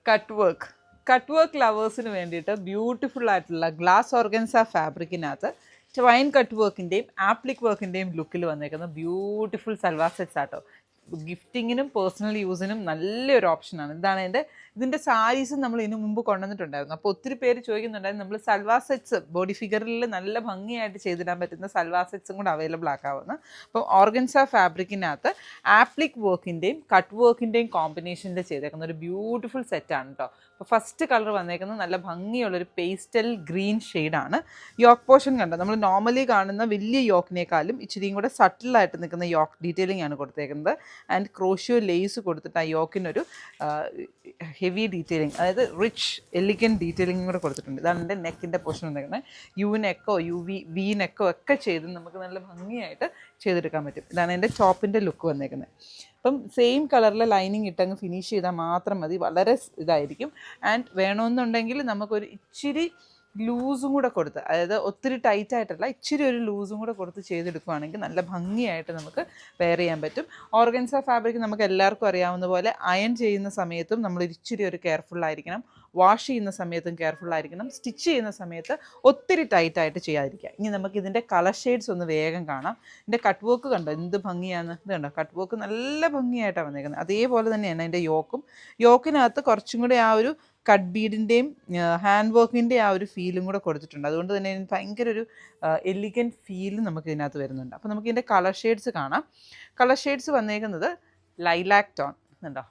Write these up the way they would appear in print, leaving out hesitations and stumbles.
Cut work ലവേഴ്സിന് വേണ്ടിയിട്ട് beautiful ആയിട്ടുള്ള glass organza ഫാബ്രിക്കിനകത്ത് വൈൻ കട്ട് വർക്കിൻ്റെയും ആപ്ലിക് വർക്കിൻ്റെയും ലുക്കിൽ വന്നേക്കുന്ന ബ്യൂട്ടിഫുൾ സൽവാർ സെറ്റ്സ് ആട്ടോ. ഗിഫ്റ്റിങ്ങിനും പേഴ്സണൽ യൂസിനും നല്ലൊരു ഓപ്ഷനാണ്. ഇതിൻ്റെ സാരീസ് നമ്മൾ ഇതിനു മുമ്പ് കൊണ്ടുവന്നിട്ടുണ്ടായിരുന്നു. അപ്പോൾ ഒത്തിരി പേര് ചോദിക്കുന്നുണ്ടായിരുന്നു നമ്മൾ സൽവാർ സെറ്റ്സ് ബോഡി ഫിഗറിൽ നല്ല ഭംഗിയായിട്ട് ചെയ്തിടാൻ പറ്റുന്ന സൽവാർ സെറ്റ്സും കൂടെ അവൈലബിൾ ആക്കാവുന്ന. അപ്പോൾ ഓർഗൻസ ഫാബ്രിക്കിനകത്ത് ആപ്ലിക് വർക്കിൻ്റെയും കട്ട് വർക്കിൻ്റെയും കോമ്പിനേഷനിൽ ചെയ്തേക്കുന്ന ഒരു ബ്യൂട്ടിഫുൾ സെറ്റാണ് കേട്ടോ. അപ്പോൾ ഫസ്റ്റ് കളർ വന്നേക്കുന്നത് നല്ല ഭംഗിയുള്ളൊരു പേസ്റ്റൽ ഗ്രീൻ ഷെയ്ഡാണ്. യോക്ക് പോർഷൻ കണ്ടോ, നമ്മൾ നോർമലി കാണുന്ന വലിയ യോക്കിനേക്കാളും ഇച്ചിരിയും കൂടെ സട്ടിലായിട്ട് നിൽക്കുന്ന യോക്ക് ഡീറ്റെയിലിംഗ് ആണ് കൊടുത്തേക്കുന്നത്. ആൻഡ് ക്രോഷ്യോ ലേസ് കൊടുത്തിട്ട് ആ യോക്കിനൊരു ഹെവി ഡീറ്റെയിലിംഗ്, അതായത് റിച്ച് എലിഗൻറ്റ് ഡീറ്റെയിലിംഗ് കൂടെ കൊടുത്തിട്ടുണ്ട്. ഇതാണ് എൻ്റെ നെക്കിൻ്റെ പോർഷൻ വന്നേക്കുന്നത്. യു നെക്കോ വി നെക്കോ ഒക്കെ ചെയ്ത് നമുക്ക് നല്ല ഭംഗിയായിട്ട് ചെയ്തെടുക്കാൻ പറ്റും. ഇതാണ് എൻ്റെ ടോപ്പിൻ്റെ ലുക്ക് വന്നേക്കുന്നത്. അപ്പം സെയിം കളറിലെ ലൈനിങ് ഇട്ടങ്ങ് ഫിനിഷ് ചെയ്താൽ മാത്രം മതി, വളരെ ഇതായിരിക്കും. ആൻഡ് വേണമെന്നുണ്ടെങ്കിൽ നമുക്കൊരു ഇച്ചിരി ലൂസും കൂടെ കൊടുത്ത്, അതായത് ഒത്തിരി ടൈറ്റ് ആയിട്ടല്ല, ഇച്ചിരി ഒരു ലൂസും കൂടെ കൊടുത്ത് ചെയ്തെടുക്കുകയാണെങ്കിൽ നല്ല ഭംഗിയായിട്ട് നമുക്ക് വെയർ ചെയ്യാൻ പറ്റും. ഓർഗൻസ ഫാബ്രിക് നമുക്ക് എല്ലാവർക്കും അറിയാവുന്ന പോലെ അയൺ ചെയ്യുന്ന സമയത്തും നമ്മൾ ഇച്ചിരി ഒരു കെയർഫുള്ളായിരിക്കണം, വാഷ് ചെയ്യുന്ന സമയത്തും കെയർഫുള്ളായിരിക്കണം, സ്റ്റിച്ച് ചെയ്യുന്ന സമയത്ത് ഒത്തിരി ടൈറ്റായിട്ട് ചെയ്യാതിരിക്കുക. ഇനി നമുക്ക് ഇതിൻ്റെ കളർ ഷെയ്ഡ്സ് ഒന്ന് വേഗം കാണാം. ഇതിൻ്റെ കട്ട് വർക്ക് കണ്ടോ എന്ത് ഭംഗിയാണ്, ഇത് കണ്ടോ കട്ട് വർക്ക് നല്ല ഭംഗിയായിട്ടാണ് വന്നേക്കുന്നത്. അതേപോലെ തന്നെയാണ് അതിൻ്റെ യോക്കിനകത്ത് കുറച്ചും കൂടെ ആ ഒരു കട്ട് ബീഡിൻ്റെയും ഹാൻഡ് വർക്കിൻ്റെയും ആ ഒരു ഫീലും കൂടെ കൊടുത്തിട്ടുണ്ട്. അതുകൊണ്ട് തന്നെ ഭയങ്കര ഒരു എലിഗൻറ്റ് ഫീലും നമുക്ക് ഇതിനകത്ത് വരുന്നുണ്ട്. അപ്പോൾ നമുക്ക് ഇതിൻ്റെ കളർ ഷെയ്ഡ്സ് കാണാം. കളർ ഷെയ്ഡ്സ് വന്നേക്കുന്നത് ലൈലാക്ക് ടോൺ ഉണ്ടോ,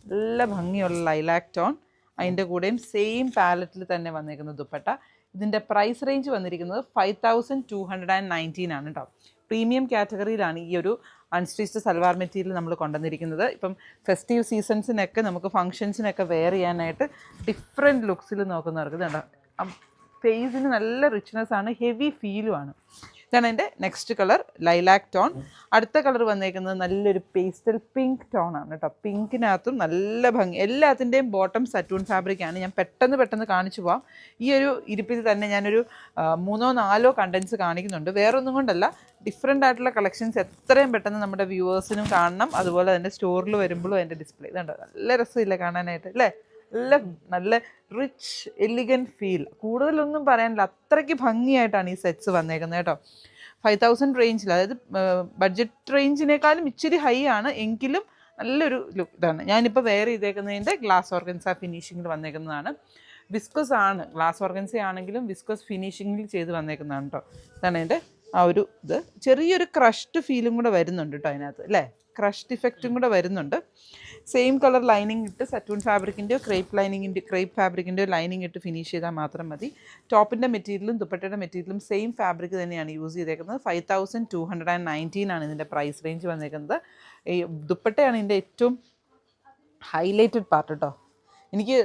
നല്ല ഭംഗിയുള്ള ലൈലാക്ക് ടോൺ. അതിൻ്റെ കൂടെയും സെയിം പാലറ്റിൽ തന്നെ വന്നേക്കുന്ന ദുപ്പട്ട. ഇതിൻ്റെ പ്രൈസ് റേഞ്ച് വന്നിരിക്കുന്നത് 5219 ആണ് കേട്ടോ. പ്രീമിയം കാറ്റഗറിയിലാണ് ഈ ഒരു അൺസ്റ്റിച്ച്ഡ് സൽവാർ മെറ്റീരിയൽ നമ്മൾ കൊണ്ടുവന്നിരിക്കുന്നത്. ഇപ്പം ഫെസ്റ്റീവ് സീസൺസിനൊക്കെ നമുക്ക് ഫംഗ്ഷൻസിനൊക്കെ വെയർ ചെയ്യാനായിട്ട് ഡിഫറെൻറ്റ് ലുക്സിൽ നോക്കുന്നവർക്ക് ഇതുണ്ട്. ഫേസിന് നല്ല റിച്ച്നെസ് ആണ്, ഹെവി ഫീലുമാണ്. ഇതാണ് എൻ്റെ നെക്സ്റ്റ് കളർ ലൈലാക്ക് ടോൺ. അടുത്ത കളർ വന്നേക്കുന്നത് നല്ലൊരു പേസ്റ്റൽ പിങ്ക് ടോൺ ആണ് കേട്ടോ. പിങ്കിനകത്തും നല്ല ഭംഗി. എല്ലാത്തിൻ്റെയും ബോട്ടം സറ്റൂൺ ഫാബ്രിക്കാണ്. ഞാൻ പെട്ടെന്ന് കാണിച്ചു പോവാം. ഈ ഒരു ഇരിപ്പിൽ തന്നെ ഞാനൊരു 3-4 കണ്ടൻസ് കാണിക്കുന്നുണ്ട്. വേറൊന്നും കൊണ്ടല്ല, ഡിഫറെൻ്റ് ആയിട്ടുള്ള കളക്ഷൻസ് എത്രയും പെട്ടെന്ന് നമ്മുടെ വ്യൂവേഴ്സിനും കാണണം. അതുപോലെ തന്നെ സ്റ്റോറിൽ വരുമ്പോഴും അതിൻ്റെ ഡിസ്പ്ലേ ഇതുണ്ട്. നല്ല രസമില്ല കാണാനായിട്ട് അല്ലേ? നല്ല റിച്ച് എലിഗൻറ്റ് ഫീൽ. കൂടുതലൊന്നും പറയാനില്ല, അത്രയ്ക്ക് ഭംഗിയായിട്ടാണ് ഈ സെറ്റ്സ് വന്നേക്കുന്നത് കേട്ടോ. 5000 റേഞ്ചിൽ, അതായത് ബഡ്ജറ്റ് റേഞ്ചിനേക്കാളും ഇച്ചിരി ഹൈ ആണ്, എങ്കിലും നല്ലൊരു ലുക്ക് ഇതാണ്. ഞാനിപ്പോൾ വെയർ ചെയ്തേക്കുന്നതിൻ്റെ ഗ്ലാസ് ഓർഗൻസ ഫിനിഷിങ്ങിൽ വന്നേക്കുന്നതാണ്. വിസ്കോസ് ആണ്, ഗ്ലാസ് ഓർഗൻസ ആണെങ്കിലും വിസ്കോസ് ഫിനിഷിങ്ങിൽ ചെയ്ത് വന്നേക്കുന്നതാണ് കേട്ടോ. ഇതാണ് എൻ്റെ ആ ഒരു ഇത്. ചെറിയൊരു ക്രഷ്ഡ് ഫീലും കൂടെ വരുന്നുണ്ട് കേട്ടോ അതിനകത്ത് അല്ലേ, ക്രഷ്ഡ് ഇഫക്റ്റും കൂടെ വരുന്നുണ്ട്. സെയിം കളർ ലൈനിങ് ഇട്ട് സറ്റൂൺ ഫാബ്രിക്കിൻ്റെയോ ക്രേപ്പ് ഫാബ്രിക്കിൻ്റെയോ ലൈനിങ് ഇട്ട് ഫിനിഷ് ചെയ്താൽ മാത്രം മതി. ടോപ്പിൻ്റെ മെറ്റീരിയലും ദുപ്പട്ടയുടെ മെറ്റീരിയലും സെയിം ഫാബ്രിക് തന്നെയാണ് യൂസ് ചെയ്തേക്കുന്നത്. 5219 ആണ് ഇതിൻ്റെ പ്രൈസ് റേഞ്ച് വന്നേക്കുന്നത്. ഈ ദുപ്പട്ടയാണ് ഇതിൻ്റെ ഏറ്റവും ഹൈലൈറ്റഡ് പാർട്ട് കേട്ടോ. എനിക്ക്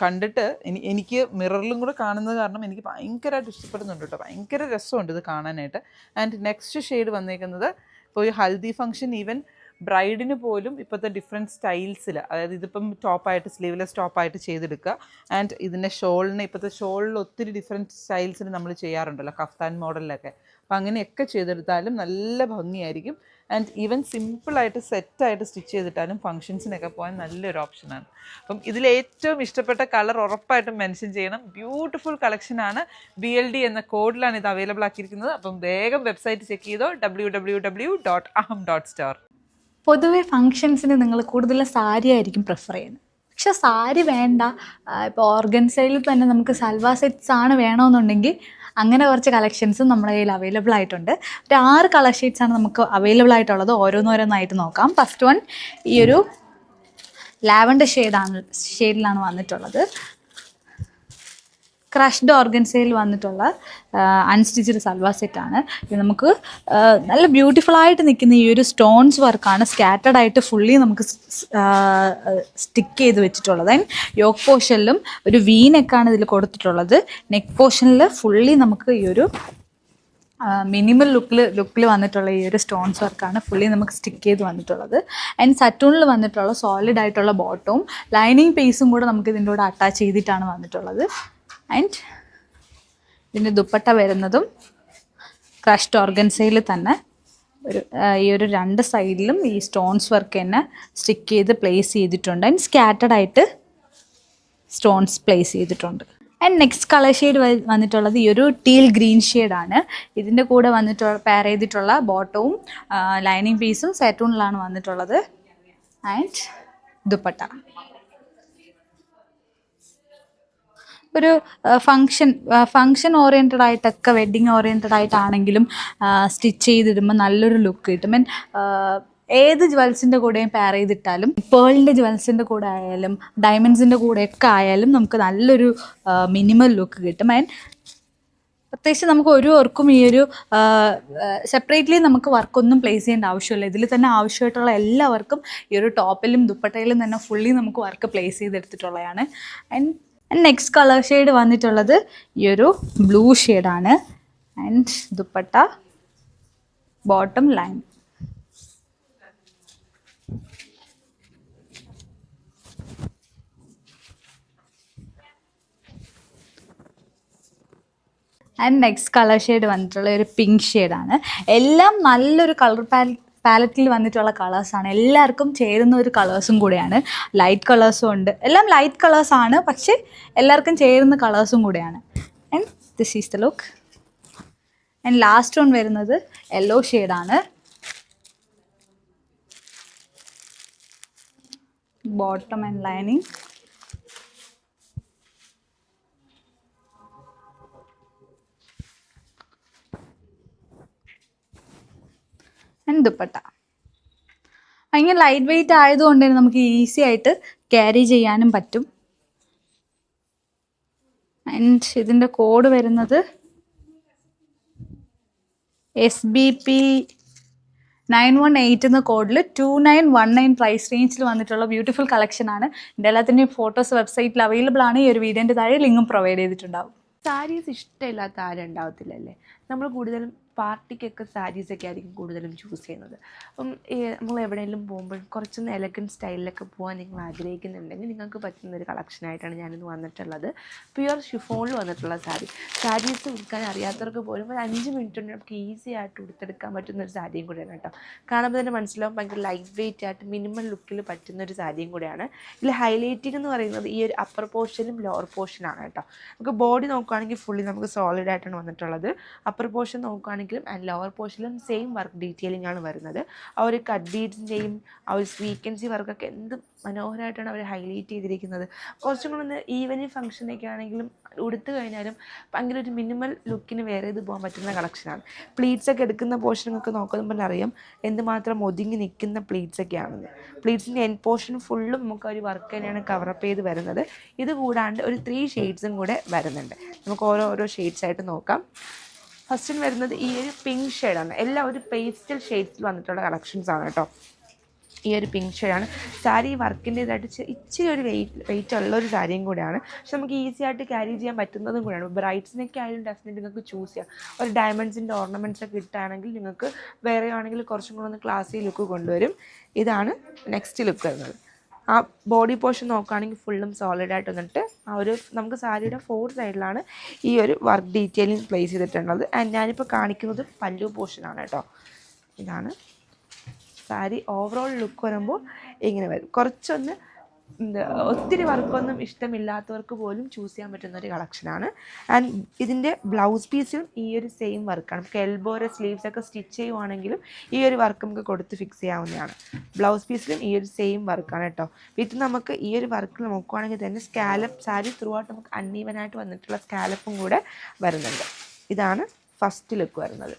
കണ്ടിട്ട് എനിക്ക് മിററിലും കൂടെ കാണുന്നത് കാരണം എനിക്ക് ഭയങ്കരമായിട്ട് ഇഷ്ടപ്പെടുന്നുണ്ട് കേട്ടോ. ഭയങ്കര രസമുണ്ട് ഇത് കാണാനായിട്ട്. ആൻഡ് നെക്സ്റ്റ് ഷെയ്ഡ് വന്നേക്കുന്നത് ഇപ്പോൾ ഒരു ഹൽദി ഫംഗ്ഷൻ, ഈവൻ ബ്രൈഡിന് പോലും ഇപ്പോഴത്തെ ഡിഫറെൻറ്റ് സ്റ്റൈൽസിൽ, അതായത് ഇതിപ്പം ടോപ്പായിട്ട് സ്ലീവ്ലെസ് ടോപ്പായിട്ട് ചെയ്തെടുക്കുക. ആൻഡ് ഇതിൻ്റെ ഷോളിന്, ഇപ്പോഴത്തെ ഷോളിൽ ഒത്തിരി ഡിഫറെൻറ്റ് സ്റ്റൈൽസിന് നമ്മൾ ചെയ്യാറുണ്ടല്ലോ കഫ്താൻ മോഡലിലൊക്കെ. അപ്പോൾ അങ്ങനെയൊക്കെ ചെയ്തെടുത്താലും നല്ല ഭംഗിയായിരിക്കും. ആൻഡ് ഈവൻ സിമ്പിളായിട്ട് സെറ്റായിട്ട് സ്റ്റിച്ച് ചെയ്തിട്ടാലും ഫംഗ്ഷൻസിനൊക്കെ പോകാൻ നല്ലൊരു ഓപ്ഷനാണ്. അപ്പം ഇതിലേറ്റവും ഇഷ്ടപ്പെട്ട കളർ ഉറപ്പായിട്ടും മെൻഷൻ ചെയ്യണം. ബ്യൂട്ടിഫുൾ കളക്ഷനാണ്. BLD എന്ന കോഡിലാണ് ഇത് അവൈലബിൾ ആക്കിയിരിക്കുന്നത്. അപ്പം വേഗം വെബ്സൈറ്റ് ചെക്ക് ചെയ്തോ, www.aham.store. പൊതുവെ ഫങ്ഷൻസിന് നിങ്ങൾ കൂടുതൽ സാരി ആയിരിക്കും പ്രിഫർ ചെയ്യുന്നത്. പക്ഷെ സാരി വേണ്ട, ഇപ്പോൾ ഓർഗൻസയിൽ തന്നെ നമുക്ക് സൽവാർ സെറ്റ്സ് ആണ് വേണമെന്നുണ്ടെങ്കിൽ അങ്ങനെ കുറച്ച് കളക്ഷൻസും നമ്മുടെ കയ്യിൽ അവൈലബിൾ ആയിട്ടുണ്ട്. ഒരു 6 കളർ ഷെയ്ഡ്സാണ് നമുക്ക് അവൈലബിൾ ആയിട്ടുള്ളത്. ഓരോന്നോരോന്നായിട്ട് നോക്കാം. ഫസ്റ്റ് വൺ ഈ ഒരു ലാവൻഡർ ഷെയ്ഡിലാണ് വന്നിട്ടുള്ളത്. ക്രഷ്ഡ് ഓർഗൻസയിൽ വന്നിട്ടുള്ള അൺസ്റ്റിച്ച്ഡ് സൽവാർ സെറ്റാണ് ഇത്. നമുക്ക് നല്ല ബ്യൂട്ടിഫുള്ളായിട്ട് നിൽക്കുന്ന ഈ ഒരു സ്റ്റോൺസ് വർക്കാണ് സ്കാറ്റർഡ് ആയിട്ട് ഫുള്ളി നമുക്ക് സ്റ്റിക്ക് ചെയ്ത് വെച്ചിട്ടുള്ളത്. ആൻഡ് യോക്ക് പോർഷനിലും ഒരു വി നെക്കാണ് ഇതിൽ കൊടുത്തിട്ടുള്ളത്. നെക്ക് പോർഷനിൽ ഫുള്ളി നമുക്ക് ഈ ഒരു മിനിമൽ ലുക്കിൽ വന്നിട്ടുള്ള ഈ ഒരു സ്റ്റോൺസ് വർക്കാണ് ഫുള്ളി നമുക്ക് സ്റ്റിക്ക് ചെയ്ത് വന്നിട്ടുള്ളത്. ആൻഡ് സറ്റൂണിൽ വന്നിട്ടുള്ള സോളിഡ് ആയിട്ടുള്ള ബോട്ടവും ലൈനിങ് പീസും കൂടെ നമുക്ക് ഇതിൻ്റെ കൂടെ അറ്റാച്ച് ചെയ്തിട്ടാണ് വന്നിട്ടുള്ളത്. ആൻഡ് ഇതിൻ്റെ ദുപ്പട്ട വരുന്നതും ക്രഷ്ഡ് ഓർഗൻസയിൽ തന്നെ ഈ ഒരു 2 സൈഡിലും ഈ സ്റ്റോൺസ് വർക്ക് തന്നെ സ്റ്റിക്ക് ചെയ്ത് പ്ലേസ് ചെയ്തിട്ടുണ്ട്. ആൻഡ് സ്കാറ്റർഡ് ആയിട്ട് സ്റ്റോൺസ് പ്ലേസ് ചെയ്തിട്ടുണ്ട്. ആൻഡ് നെക്സ്റ്റ് കളർ ഷെയ്ഡ് വന്നിട്ടുള്ളത് ഈ ഒരു ടീൽ ഗ്രീൻ ഷെയ്ഡാണ്. ഇതിൻ്റെ കൂടെ പെയർ ചെയ്തിട്ടുള്ള ബോട്ടവും ലൈനിങ് പീസും സാറ്റൂണിലാണ് വന്നിട്ടുള്ളത്. ആൻഡ് ദുപ്പട്ട ഒരു ഫങ്ഷൻ ഓറിയൻറ്റഡ് ആയിട്ടൊക്കെ വെഡ്ഡിങ് ഓറിയൻറ്റഡ് ആയിട്ടാണെങ്കിലും സ്റ്റിച്ച് ചെയ്തിടുമ്പോൾ നല്ലൊരു ലുക്ക് കിട്ടും. മീൻ ഏത് ജ്വൽസിൻ്റെ കൂടെയും പെയർ ചെയ്തിട്ടാലും, പേളിൻ്റെ ജ്വൽസിൻ്റെ കൂടെ ആയാലും ഡയമണ്ട്സിൻ്റെ കൂടെയൊക്കെ ആയാലും നമുക്ക് നല്ലൊരു മിനിമൽ ലുക്ക് കിട്ടും. ആൻഡ് പ്രത്യേകിച്ച് നമുക്ക് ഒരു വർക്കും ഈ ഒരു സെപ്പറേറ്റ്ലി നമുക്ക് വർക്കൊന്നും പ്ലേസ് ചെയ്യേണ്ട ആവശ്യമില്ല. ഇതിൽ തന്നെ ആവശ്യമായിട്ടുള്ള എല്ലാവർക്കും ഈ ഒരു ടോപ്പിലും ദുപ്പട്ടയിലും തന്നെ ഫുള്ളി നമുക്ക് വർക്ക് പ്ലേസ് ചെയ്തെടുത്തിട്ടുള്ളതാണ്. ആൻഡ് നെക്സ്റ്റ് കളർ ഷെയ്ഡ് വന്നിട്ടുള്ളത് ഈ ഒരു ബ്ലൂ ഷെയ്ഡാണ്. And dupatta bottom line. And next colour shade വന്നിട്ടുള്ള ഒരു പിങ്ക് ഷെയ്ഡാണ്. എല്ലാം നല്ലൊരു കളർ പാലറ്റിൽ വന്നിട്ടുള്ള കളേഴ്സാണ്. എല്ലാവർക്കും ചേരുന്ന ഒരു കളേഴ്സും കൂടെയാണ്. ലൈറ്റ് കളേഴ്സും ഉണ്ട്. എല്ലാം ലൈറ്റ് കളേഴ്സാണ്, പക്ഷേ എല്ലാവർക്കും ചേരുന്ന കളേഴ്സും കൂടെയാണ്. And this is the look. And last one വരുന്നത് യെല്ലോ ഷെയ്ഡാണ്. Bottom and lining. And dupatta ഭയങ്കര ലൈറ്റ് വെയിറ്റ് ആയതുകൊണ്ട് തന്നെ നമുക്ക് ഈസി ആയിട്ട് ക്യാരി ചെയ്യാനും പറ്റും. ആൻഡ് ഇതിൻ്റെ കോഡ് വരുന്നത് SBP 918 എന്ന കോഡിൽ 2919 പ്രൈസ് റേഞ്ചിൽ വന്നിട്ടുള്ള ബ്യൂട്ടിഫുൾ കളക്ഷനാണ്. ഇതിൻ്റെ എല്ലാത്തിൻ്റെയും ഫോട്ടോസ് വെബ്സൈറ്റിൽ അവൈലബിൾ ആണ്. ഈ ഒരു വീഡിയോൻ്റെ താഴെ ലിങ്കും പ്രൊവൈഡ് ചെയ്തിട്ടുണ്ടാവും. സാരീസ് ഇഷ്ടമില്ലാത്ത ആരും ഉണ്ടാവത്തില്ലല്ലേ. നമ്മൾ കൂടുതലും പാർട്ടിക്കൊക്കെ സാരീസൊക്കെ ആയിരിക്കും കൂടുതലും ചൂസ് ചെയ്യുന്നത്. അപ്പം നമ്മൾ എവിടെയെങ്കിലും പോകുമ്പോൾ കുറച്ചൊന്ന് എലഗൻറ്റ് സ്റ്റൈലിലൊക്കെ പോകാൻ നിങ്ങൾ ആഗ്രഹിക്കുന്നുണ്ടെങ്കിൽ നിങ്ങൾക്ക് പറ്റുന്നൊരു കളക്ഷനായിട്ടാണ് ഞാനിന്ന് വന്നിട്ടുള്ളത്. പ്യുവർ ഷിഫോണിൽ വന്നിട്ടുള്ള സാരീസ് ഉടുക്കാൻ അറിയാത്തവർക്ക് പോലും ഒരു 5 മിനിറ്റ് കൊണ്ട് നമുക്ക് ഈസി ആയിട്ട് ഉടുത്തെടുക്കാൻ പറ്റുന്നൊരു സാരിയും കൂടെയാണ് കേട്ടോ. കാണുമ്പോൾ തന്നെ മനസ്സിലാവും ഭയങ്കര ലൈറ്റ് വെയിറ്റ് ആയിട്ട് മിനിമം ലുക്കിൽ പറ്റുന്നൊരു സാരിയും കൂടെയാണ്. ഇതിൽ ഹൈലൈറ്റിംഗ് എന്ന് പറയുന്നത് ഈ ഒരു അപ്പർ പോർഷനും ലോവർ പോർഷനാണ് കേട്ടോ. നമുക്ക് ബോഡി നോക്കുകയാണെങ്കിൽ ഫുള്ളി നമുക്ക് സോളിഡ് ആയിട്ടാണ് വന്നിട്ടുള്ളത്. അപ്പർ പോർഷൻ നോക്കുകയാണെങ്കിൽ ആൻഡ് ലോവർ പോർഷനിലും സെയിം വർക്ക് ഡീറ്റെയിലിംഗ് ആണ് വരുന്നത്. ആ ഒരു കട്ട് ബീഡ്സിൻ്റെയും ആ ഒരു സ്വീക്കൻസി വർക്കൊക്കെ എന്ത് മനോഹരമായിട്ടാണ് അവർ ഹൈലൈറ്റ് ചെയ്തിരിക്കുന്നത്. കുറച്ചും കൂടെ ഒന്ന് ഈവനിങ് ഫംഗ്ഷനൊക്കെ ആണെങ്കിലും ഉടുത്തു കഴിഞ്ഞാലും ഭയങ്കര ഒരു മിനിമൽ ലുക്കിന് വേറെ ഇത് പോകാൻ പറ്റുന്ന കളക്ഷനാണ്. പ്ലീറ്റ്സൊക്കെ എടുക്കുന്ന പോർഷനൊക്കെ നോക്കുമ്പോൾ അറിയാം എന്തുമാത്രം ഒതുങ്ങി നിൽക്കുന്ന പ്ലീറ്റ്സൊക്കെയാണെന്ന്. പ്ലീറ്റ്സിൻ്റെ എൻഡ് പോർഷൻ ഫുള്ളും നമുക്ക് ഒരു വർക്ക് തന്നെയാണ് കവറപ്പ് ചെയ്ത് വരുന്നത്. ഇത് കൂടാണ്ട് ഒരു 3 ഷെയ്ഡ്സും കൂടെ വരുന്നുണ്ട്. നമുക്ക് ഓരോ ഷെയ്ഡ്സ് ആയിട്ട് നോക്കാം. ഫസ്റ്റിന് വരുന്നത് ഈ ഒരു പിങ്ക് ഷെയ്ഡാണ്. എല്ലാം ഒരു പേസ്റ്റൽ ഷെയ്ഡ്സിൽ വന്നിട്ടുള്ള കളക്ഷൻസാണ് കേട്ടോ. ഈ ഒരു പിങ്ക് ഷെയ്ഡാണ്. സാരി വർക്കിൻ്റേതായിട്ട് ഇച്ചിരി ഒരു വെയിറ്റ് ഉള്ളൊരു സാരിയും കൂടെയാണ്. പക്ഷെ നമുക്ക് ഈസി ആയിട്ട് ക്യാരി ചെയ്യാൻ പറ്റുന്നതും കൂടെയാണ്. ബ്രൈഡ്സിനൊക്കെ ആയാലും ഡെഫിനറ്റ് നിങ്ങൾക്ക് ചൂസ് ചെയ്യാം. ഒരു ഡയമണ്ട്സിൻ്റെ ഓർണമെൻറ്റ്സ് ഒക്കെ ഇട്ടാണെങ്കിൽ നിങ്ങൾക്ക് വേറെ ആണെങ്കിൽ കുറച്ചും കൂടെ ഒന്ന് ക്ലാസി ലുക്ക് കൊണ്ടുവരും. ഇതാണ് നെക്സ്റ്റ് ലുക്ക് വരുന്നത്. ആ ബോഡി പോർഷൻ നോക്കുകയാണെങ്കിൽ ഫുള്ളും സോളിഡായിട്ട് വന്നിട്ട് ആ ഒരു നമുക്ക് സാരിയുടെ 4 സൈഡിലാണ് ഈ ഒരു വർക്ക് ഡീറ്റെയിലിംഗ് പ്ലേസ് ചെയ്തിട്ടുള്ളത്. ആൻഡ് ഞാനിപ്പോൾ കാണിക്കുന്നത് പല്ലു പോർഷനാണ് കേട്ടോ. ഇതാണ് സാരി ഓവറോൾ ലുക്ക് വരുമ്പോൾ ഇങ്ങനെ വരും. കുറച്ചൊന്ന് ഒത്തിരി വർക്കൊന്നും ഇഷ്ടമില്ലാത്തവർക്ക് പോലും ചൂസ് ചെയ്യാൻ പറ്റുന്ന ഒരു കളക്ഷനാണ്. ആൻഡ് ഇതിൻ്റെ ബ്ലൗസ് പീസിലും ഈ ഒരു സെയിം വർക്കാണ്. നമുക്ക് എൽബോയുടെ സ്ലീവ്സ് ഒക്കെ സ്റ്റിച്ച് ചെയ്യുവാണെങ്കിലും ഈ ഒരു വർക്ക് നമുക്ക് കൊടുത്ത് ഫിക്സ് ചെയ്യാവുന്നതാണ്. ബ്ലൗസ് പീസിലും ഈ ഒരു സെയിം വർക്കാണ് കേട്ടോ. വിത്ത് നമുക്ക് ഈ ഒരു വർക്കിൽ നോക്കുവാണെങ്കിൽ തന്നെ സ്കാലപ്പ് സാരി ത്രൂ ഔട്ട് നമുക്ക് അൺഈവനായിട്ട് വന്നിട്ടുള്ള സ്കാലപ്പും കൂടെ വരുന്നുണ്ട്. ഇതാണ് ഫസ്റ്റ് ലുക്ക് വരുന്നത്.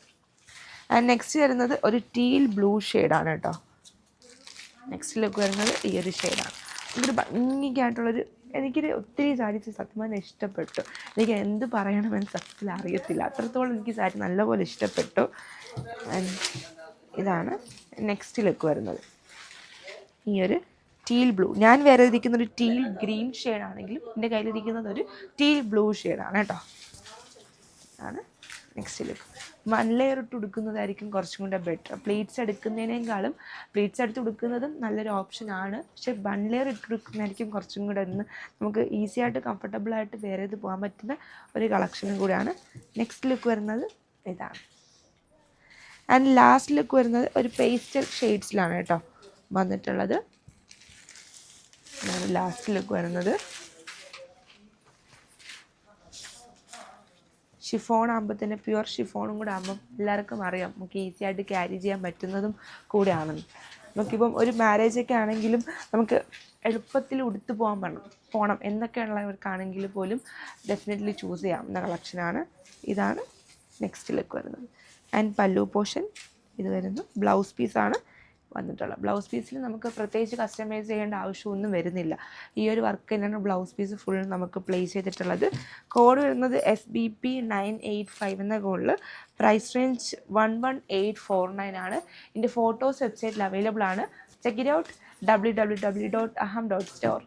ആൻഡ് നെക്സ്റ്റ് വരുന്നത് ഒരു ടീൽ ബ്ലൂ ഷെയ്ഡാണ് കേട്ടോ. നെക്സ്റ്റ് ലുക്ക് വരുന്നത് ഈ ഒരു ഷെയ്ഡാണ്. ഒരു ഭംഗിക്കായിട്ടുള്ളൊരു എനിക്കൊരു ഒത്തിരി സാരീസ് സത്യം ഇഷ്ടപ്പെട്ടു. എനിക്ക് എന്ത് പറയണമെന്ന് സത്യത്തിൽ അറിയത്തില്ല, അത്രത്തോളം എനിക്ക് സാരി നല്ലപോലെ ഇഷ്ടപ്പെട്ടു. ആൻഡ് ഇതാണ് നെക്സ്റ്റ് ലുക്ക് വരുന്നത്. ഈ ഒരു ടീൽ ബ്ലൂ, ഞാൻ വേറെ ഇരിക്കുന്നൊരു ടീൽ ഗ്രീൻ ഷെയ്ഡാണെങ്കിലും എൻ്റെ കയ്യിലിരിക്കുന്നത് ഒരു ടീൽ ബ്ലൂ ഷെയ്ഡാണ് കേട്ടോ. ആണ് നെക്സ്റ്റ് ലുക്ക്. 1 ലെയർ ഇട്ട് ഉടുക്കുന്നതായിരിക്കും കുറച്ചും കൂടെ ബെറ്റർ. പ്ലേറ്റ്സ് എടുക്കുന്നതിനേക്കാളും പ്ലേറ്റ്സ് എടുത്ത് ഉടുക്കുന്നതും നല്ലൊരു ഓപ്ഷനാണ്. പക്ഷേ 1 ലെയർ ഇട്ട് ഉടുക്കുന്നതായിരിക്കും കുറച്ചും കൂടെ ഒന്ന് നമുക്ക് ഈസി ആയിട്ട് കംഫർട്ടബിളായിട്ട് വേറെ ഇത് പോകാൻ പറ്റുന്ന ഒരു കളക്ഷനും കൂടെയാണ്. നെക്സ്റ്റ് ലുക്ക് വരുന്നത് ഇതാണ്. ആൻഡ് ലാസ്റ്റ് ലുക്ക് വരുന്നത് ഒരു പേസ്റ്റൽ ഷെയ്ഡ്സിലാണ് കേട്ടോ വന്നിട്ടുള്ളത്. ലാസ്റ്റ് ലുക്ക് വരുന്നത് ഷിഫോൺ ആകുമ്പോൾ തന്നെ പ്യുവർ ഷിഫോണും കൂടെ ആകുമ്പം എല്ലാവർക്കും അറിയാം നമുക്ക് ഈസി ആയിട്ട് ക്യാരി ചെയ്യാൻ പറ്റുന്നതും കൂടെയാണെന്ന്. നമുക്കിപ്പം ഒരു മാരേജൊക്കെ ആണെങ്കിലും നമുക്ക് എളുപ്പത്തിൽ ഉടുത്ത് പോകണം എന്നൊക്കെയുള്ളവർക്കാണെങ്കിൽ പോലും ഡെഫിനറ്റ്ലി ചൂസ് ചെയ്യാവുന്ന കളക്ഷനാണ്. ഇതാണ് നെക്സ്റ്റ് ലുക്ക് വരുന്നത്. ആൻഡ് പല്ലു പോർഷൻ ഇത് വരുന്നു. ബ്ലൗസ് പീസാണ് വന്നിട്ടുള്ളത്. ബ്ലൗസ് പീസിൽ നമുക്ക് പ്രത്യേകിച്ച് കസ്റ്റമൈസ് ചെയ്യേണ്ട ആവശ്യമൊന്നും വരുന്നില്ല. ഈ ഒരു വർക്ക് തന്നെയാണ് ബ്ലൗസ് പീസ് ഫുൾ നമുക്ക് പ്ലേസ് ചെയ്തിട്ടുള്ളത്. കോഡ് വരുന്നത് SBP 985 എന്ന കോഡിൽ. പ്രൈസ് റേഞ്ച് 11849 ആണ്. ഇതിൻ്റെ ഫോട്ടോസ് വെബ്സൈറ്റിൽ അവൈലബിൾ ആണ്. Check it out www.aham.store.